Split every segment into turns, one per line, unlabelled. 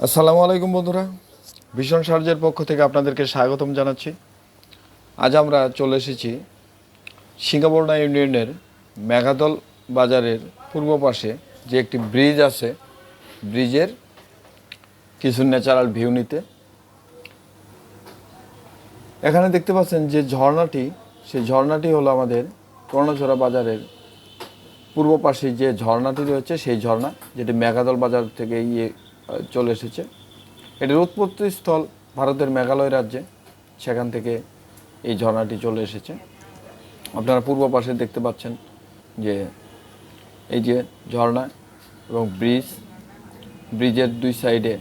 আসসালামু আলাইকুম বন্ধুরা, ভীষণ সার্জের পক্ষ থেকে আপনাদেরকে স্বাগতম জানাচ্ছি। আজ আমরা চলে এসেছি সিঙ্গাবরনা ইউনিয়নের মেঘাদল বাজারের পূর্ব পাশে যে একটি ব্রিজ আছে, ব্রিজের কিছু ন্যাচারাল ভিউ নিতে। এখানে দেখতে পাচ্ছেন যে ঝর্ণাটি, সেই ঝর্ণাটি হলো আমাদের কর্ণঝোড়া বাজারের পূর্ব পাশে যে ঝর্ণাটি রয়েছে, সেই ঝর্ণা যেটি মেঘাদল বাজার থেকে চলে এসেছে। এটির উৎপত্তি স্থল ভারতের মেঘালয় রাজ্যে, সেখান থেকে এই ঝর্ণাটি চলে এসেছে। আপনারা পূর্ব পাশে দেখতে পাচ্ছেন যে এই যে ঝর্ণা এবং ব্রিজের দুই সাইডে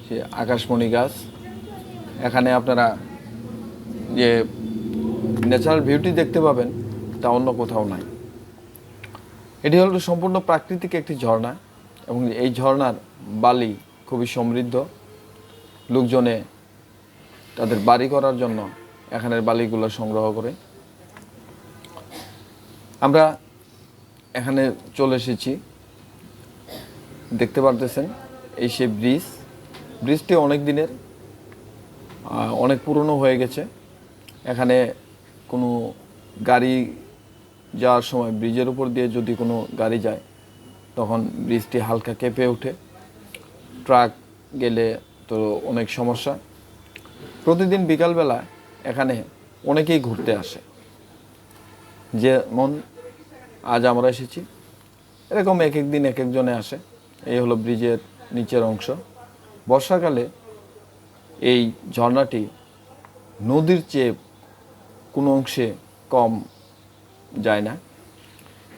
সে আকাশমণি গাছ। এখানে আপনারা যে ন্যাচারাল বিউটি দেখতে পাবেন তা অন্য কোথাও নাই। এটি হলো সম্পূর্ণ প্রাকৃতিক একটি ঝর্ণা এবং এই ঝর্ণার বালি খুবই সমৃদ্ধ। লোকজনে তাদের বাড়ি করার জন্য এখানের বালিগুলো সংগ্রহ করে। আমরা এখানে চলে এসেছি, দেখতে পারতেছেন এই সেই ব্রিজটি অনেক দিনের, অনেক পুরনো হয়ে গেছে। এখানে কোনো গাড়ি যাওয়ার সময় ব্রিজের উপর দিয়ে যদি কোনো গাড়ি যায় তখন ব্রিজটি হালকা কেঁপে ওঠে। ট্রাক গেলে তো অনেক সমস্যা। প্রতিদিন বিকালবেলা এখানে অনেকেই ঘুরতে আসে, যেমন আজ আমরা এসেছি, এরকম এক এক দিন এক একজনে আসে। এই হলো ব্রিজের নিচের অংশ। বর্ষাকালে এই ঝর্ণাটি নদীর চেয়ে কোনো অংশে কম যায় না,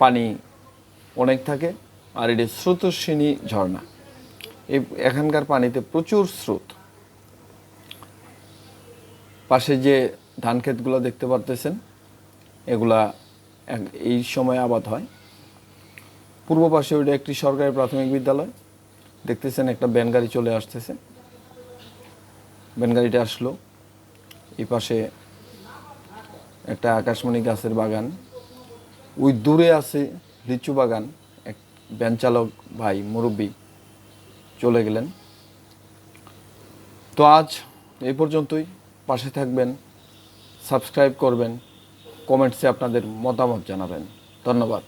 পানি অনেক থাকে। আর এটি স্রোতস্বিনী ঝর্ণা, এখানকার পানিতে প্রচুর স্রোত। পাশে যে ধান ক্ষেতগুলো দেখতে পারতেছেন, এগুলা এই সময় আবাদ হয়। পূর্ব পাশে ওইটা একটি সরকারি প্রাথমিক বিদ্যালয়। দেখতেছেন একটা ভ্যানগাড়ি চলে আসতেছে, ভ্যানগাড়িটা আসলো। এই পাশে একটা আকাশমণি গাছের বাগান, ওই দূরে আছে লিচু বাগান। এক ভ্যান চালক ভাই মুরব্বী চলে গেলেন। তো আজ এই পর্যন্তই। পাশে থাকবেন, সাবস্ক্রাইব করবেন, কমেন্টসে আপনাদের মতামত জানাবেন। ধন্যবাদ।